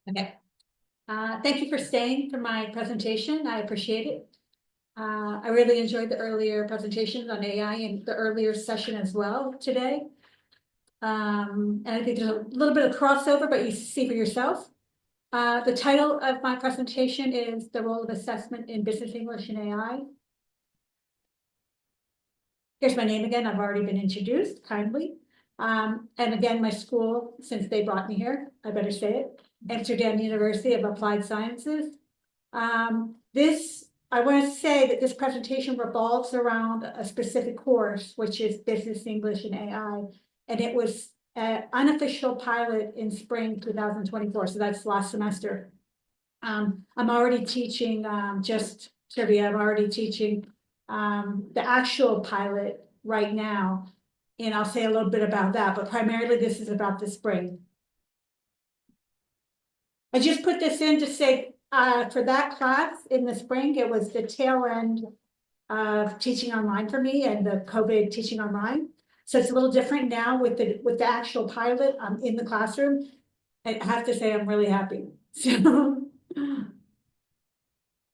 Okay. Thank you for staying for my presentation. I appreciate it. I really enjoyed the earlier presentations on AI and the earlier session as well today. And I think there's a little bit of crossover, but you see for yourself. The title of my presentation is The Role of Assessment in Business English and AI. Here's my name again. I've already been introduced kindly. And again, my school, since they brought me here, I better say it, Amsterdam University of Applied Sciences. I want to say that this presentation revolves around a specific course, which is Business English and AI. And it was an unofficial pilot in spring 2024. So that's last semester. I'm already teaching, just trivia, I'm already teaching the actual pilot right now. And I'll say a little bit about that, but primarily this is about the spring. I just put this in to say, for that class in the spring, it was the tail end of teaching online for me and the COVID teaching online. So it's a little different now with the actual pilot in the classroom. I have to say, I'm really happy. So,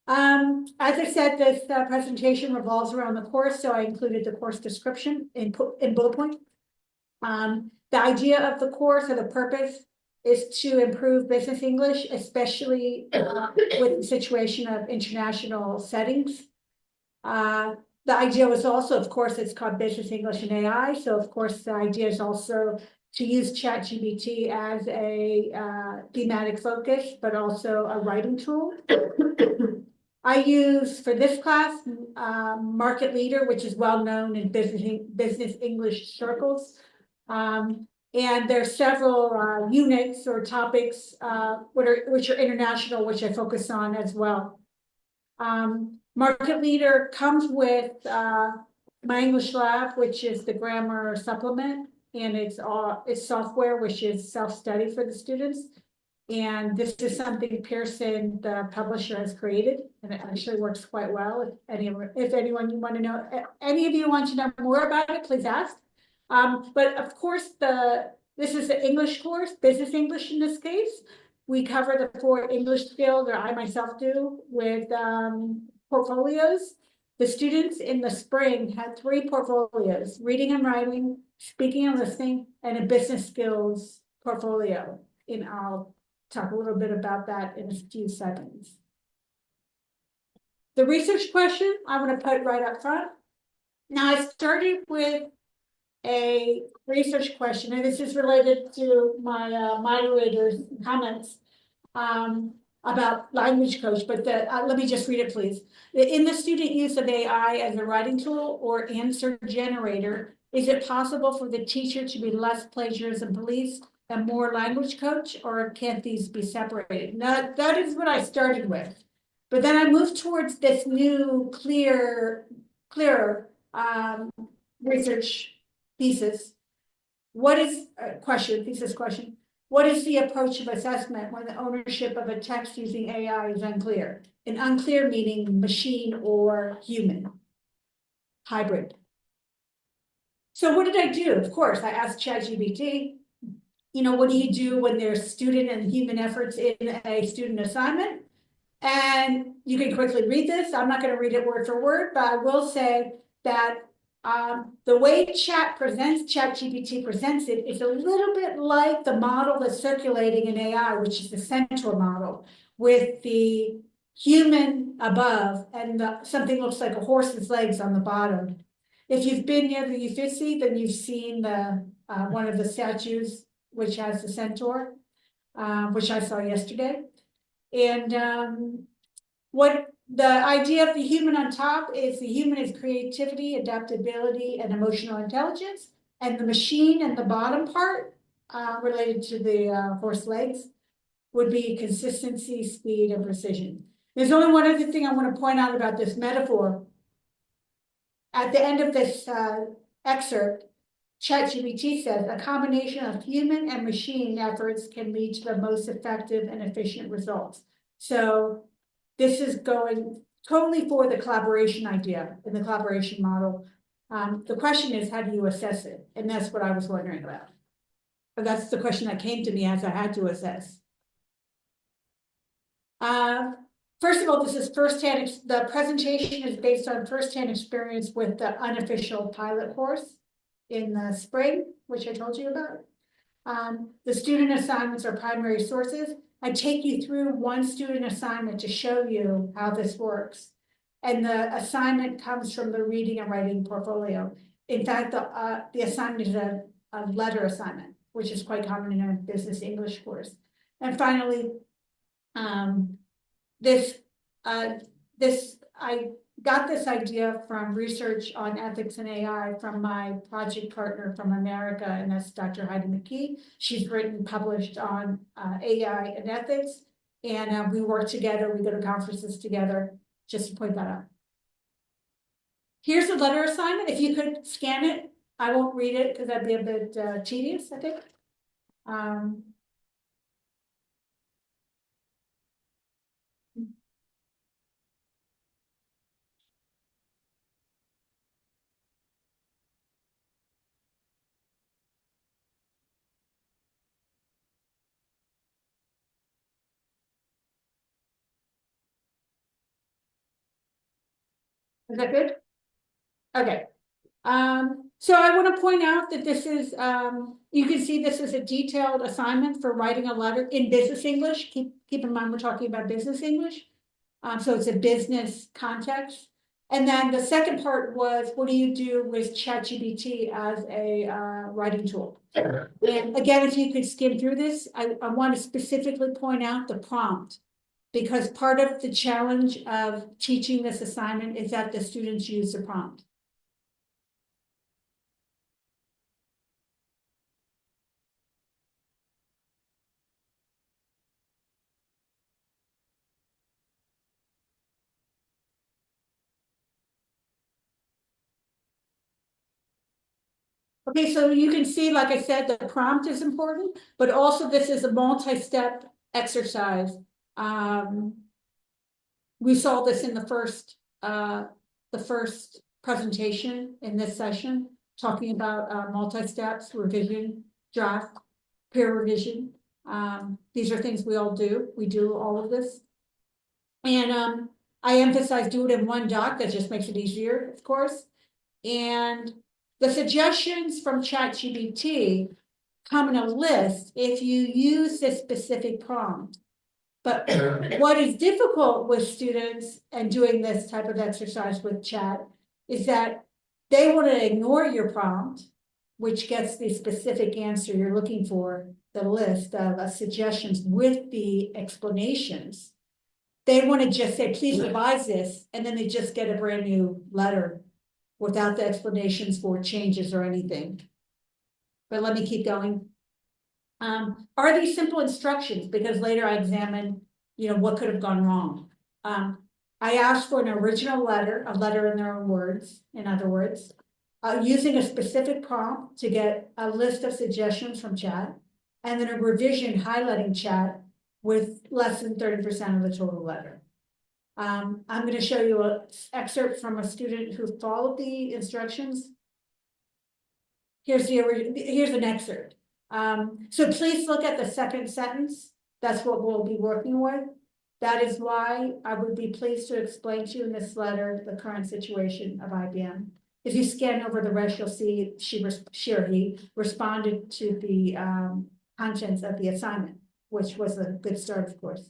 as I said, this presentation revolves around the course, so I included the course description in bullet point. The idea of the course or the purpose is to improve business English, especially with the situation of international settings. The idea was also, of course, it's called Business English and AI. So of course, the idea is also to use ChatGPT as a thematic focus, but also a writing tool. I use, for this class, Market Leader, which is well known in business English circles. And there are several units or topics which are international, which I focus on as well. Market Leader comes with My English Lab, which is the grammar supplement, and it's software, which is self-study for the students. And this is something Pearson, the publisher, has created, and it actually works quite well. If anyone you want to know, any of you want to know more about it, please ask. But of course, this is the English course, business English in this case. We cover the 4 English skills, or I myself do, with portfolios. The students in the spring had 3 portfolios: reading and writing, speaking and listening, and a business skills portfolio. And I'll talk a little bit about that in a few seconds. The research question I want to put right up front. Now, I started with a research question, and this is related to my moderator's comments about language coach, but let me just read it, please. In the student use of AI as a writing tool or answer generator, is it possible for the teacher to be less plagiarism police and more language coach, or can't these be separated? Now, that is what I started with. But then I moved towards this new clearer research thesis. What is thesis question? What is the approach of assessment when the ownership of a text using AI is unclear? And unclear meaning machine or human, hybrid. So what did I do? Of course, I asked ChatGPT, what do you do when there's student and human efforts in a student assignment? And you can quickly read this. I'm not going to read it word for word, but I will say that the way ChatGPT presents it is a little bit like the model that's circulating in AI, which is the Centaur model, with the human above and something looks like a horse's legs on the bottom. If you've been near the Uffizi, then you've seen one of the statues which has the centaur, which I saw yesterday. And what the idea of the human on top is the human is creativity, adaptability, and emotional intelligence. And the machine and the bottom part related to the horse legs would be consistency, speed, and precision. There's only one other thing I want to point out about this metaphor. At the end of this excerpt, ChatGPT says a combination of human and machine efforts can lead to the most effective and efficient results. So this is going totally for the collaboration idea in the collaboration model. The question is, how do you assess it? And that's what I was wondering about. But that's the question that came to me as I had to assess. First of all, this is firsthand, the presentation is based on firsthand experience with the unofficial pilot course in the spring, which I told you about. The student assignments are primary sources. I take you through one student assignment to show you how this works. And the assignment comes from the reading and writing portfolio. In fact, the assignment is a letter assignment, which is quite common in a business English course. And finally, I got this idea from research on ethics and AI from my project partner from America, and that's Dr. Heidi McKee. She's published on AI and ethics, and we work together, we go to conferences together, just to point that out. Here's a letter assignment. If you could scan it, I won't read it because that'd be a bit tedious, I think. Is that good? Okay. So I want to point out that this is, you can see this is a detailed assignment for writing a letter in business English. Keep in mind, we're talking about business English. So it's a business context. And then the second part was, what do you do with ChatGPT as a writing tool? And again, if you could skim through this, I want to specifically point out the prompt, because part of the challenge of teaching this assignment is that the students use the prompt. Okay, so you can see, like I said, the prompt is important, but also this is a multi-step exercise. We saw this in the first presentation in this session, talking about multi-steps, revision, draft, peer revision. These are things we all do. We do all of this. And I emphasize do it in one doc. That just makes it easier, of course. And the suggestions from ChatGPT come in a list if you use this specific prompt. But what is difficult with students and doing this type of exercise with chat is that they want to ignore your prompt, which gets the specific answer you're looking for, the list of suggestions with the explanations. They want to just say, please revise this, and then they just get a brand new letter without the explanations for changes or anything. But let me keep going. Are these simple instructions? Because later I examine, what could have gone wrong. I asked for an original letter, a letter in their own words, in other words, using a specific prompt to get a list of suggestions from chat, and then a revision highlighting chat with less than 30% of the total letter. I'm going to show you an excerpt from a student who followed the instructions. Here's an excerpt. So please look at the second sentence. That's what we'll be working with. That is why I would be pleased to explain to you in this letter the current situation of IBM. If you scan over the rest, you'll see she or he responded to the contents of the assignment, which was a good start, of course.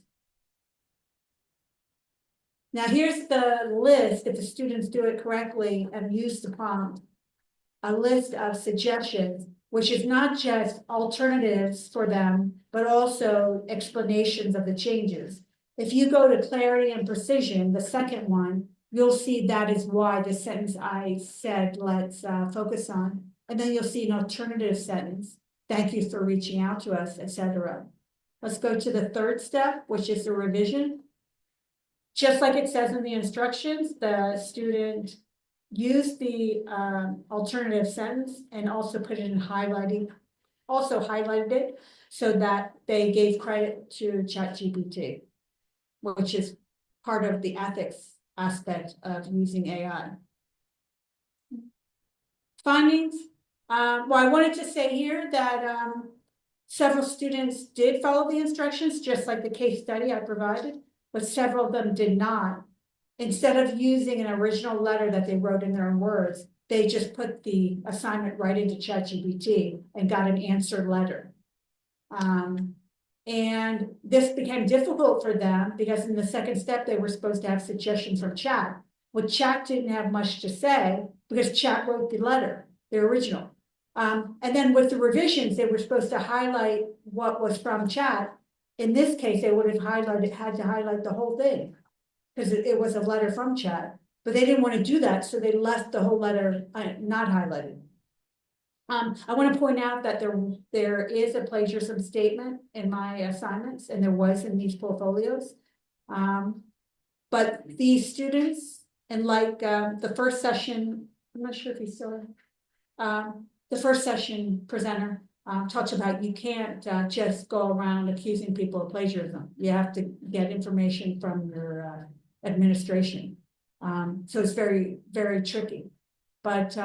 Now here's the list, if the students do it correctly and use the prompt, a list of suggestions, which is not just alternatives for them, but also explanations of the changes. If you go to clarity and precision, the second one, you'll see that is why the sentence I said, let's focus on. And then you'll see an alternative sentence. Thank you for reaching out to us, etc. Let's go to the third step, which is the revision. Just like it says in the instructions, the student used the alternative sentence and also put it in highlighting, also highlighted it so that they gave credit to ChatGPT, which is part of the ethics aspect of using AI. Findings. Well, I wanted to say here that several students did follow the instructions, just like the case study I provided. but several of them did not. Instead of using an original letter that they wrote in their own words, they just put the assignment right into ChatGPT and got an answer letter. And this became difficult for them because in the second step, they were supposed to have suggestions from Chat. Well, Chat didn't have much to say because Chat wrote the letter, the original. And then with the revisions, they were supposed to highlight what was from Chat. In this case, they would have had to highlight the whole thing because it was a letter from Chat, but they didn't want to do that, so they left the whole letter not highlighted. I want to point out that there is a plagiarism statement in my assignments, and there was in these portfolios. But these students, and like the first session, I'm not sure if he's still the first session presenter talks about you can't just go around accusing people of plagiarism. You have to get information from your administration. So it's very, very tricky. But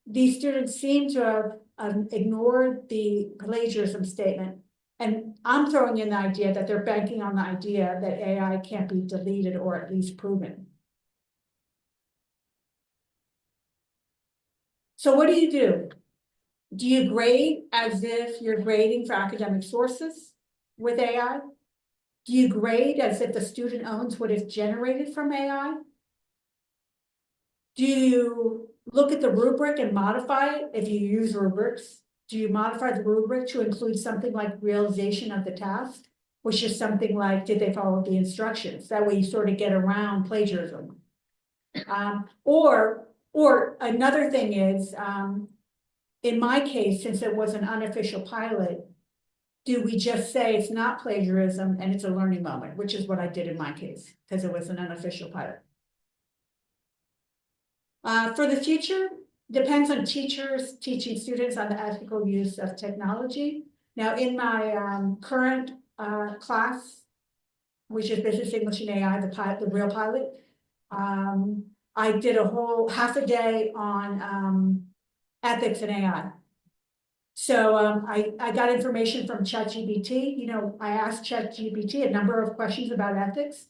these students seem to have ignored the plagiarism statement. And I'm throwing in the idea that they're banking on the idea that AI can't be deleted or at least proven. So what do? Do you grade as if you're grading for academic sources with AI? Do you grade as if the student owns what is generated from AI? Do you look at the rubric and modify it if you use rubrics? Do you modify the rubric to include something like realization of the task, which is something like, did they follow the instructions? That way you sort of get around plagiarism. Or another thing is, in my case, since it was an unofficial pilot, do we just say it's not plagiarism and it's a learning moment, which is what I did in my case, because it was an unofficial pilot. For the future, depends on teachers teaching students on the ethical use of technology. Now, in my current class, which is Business English and AI, the real pilot, I did a whole half a day on ethics and AI. So I got information from ChatGPT. You know, I asked ChatGPT a number of questions about ethics.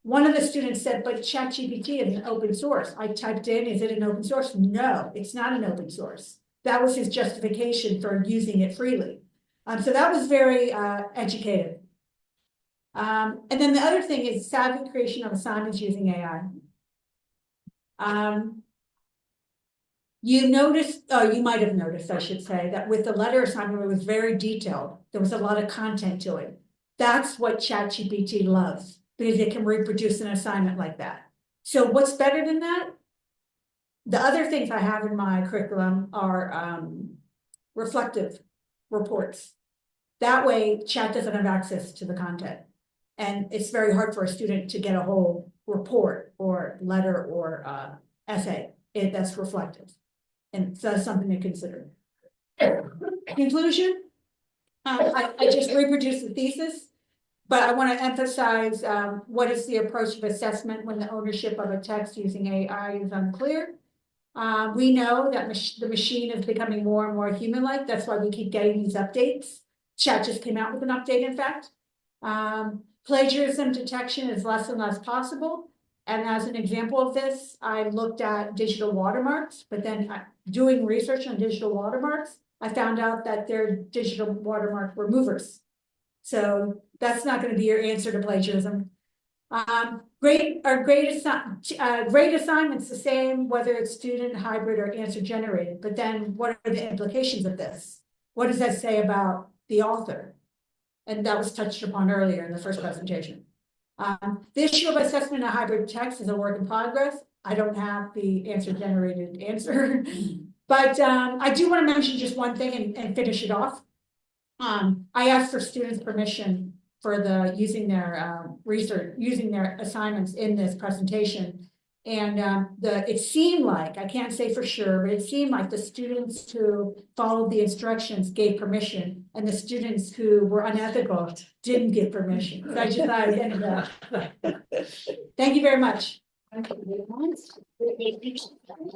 One of the students said, but ChatGPT is an open source. I typed in, is it an open source? No, it's not an open source. That was his justification for using it freely. So that was very educated. And then the other thing is savvy creation of assignments using AI. You noticed, you might have noticed, I should say, that with the letter assignment, it was very detailed. There was a lot of content to it. That's what ChatGPT loves, because it can reproduce an assignment like that. So what's better than that? The other things I have in my curriculum are reflective reports. That way, Chat doesn't have access to the content. And it's very hard for a student to get a whole report or letter or essay that's reflective. And so that's something to consider. Conclusion, I just reproduced the thesis, but I want to emphasize what is the approach of assessment when the ownership of a text using AI is unclear. We know that the machine is becoming more and more human-like. That's why we keep getting these updates. Chat just came out with an update, in fact. Plagiarism detection is less and less possible. And as an example of this, I looked at digital watermarks, but then doing research on digital watermarks, I found out that they're digital watermark removers. So that's not going to be your answer to plagiarism. Grade assignments the same, whether it's student, hybrid, or answer generated. But then what are the implications of this? What does that say about the author? And that was touched upon earlier in the first presentation. The issue of assessment of hybrid text is a work in progress. I don't have the answer generated answer, but I do want to mention just one thing and finish it off. I asked for students' permission for using their research, using their assignments in this presentation. And it seemed like, I can't say for sure, but it seemed like the students who followed the instructions gave permission, and the students who were unethical didn't give permission. So I just thought I'd end that. Thank you very much.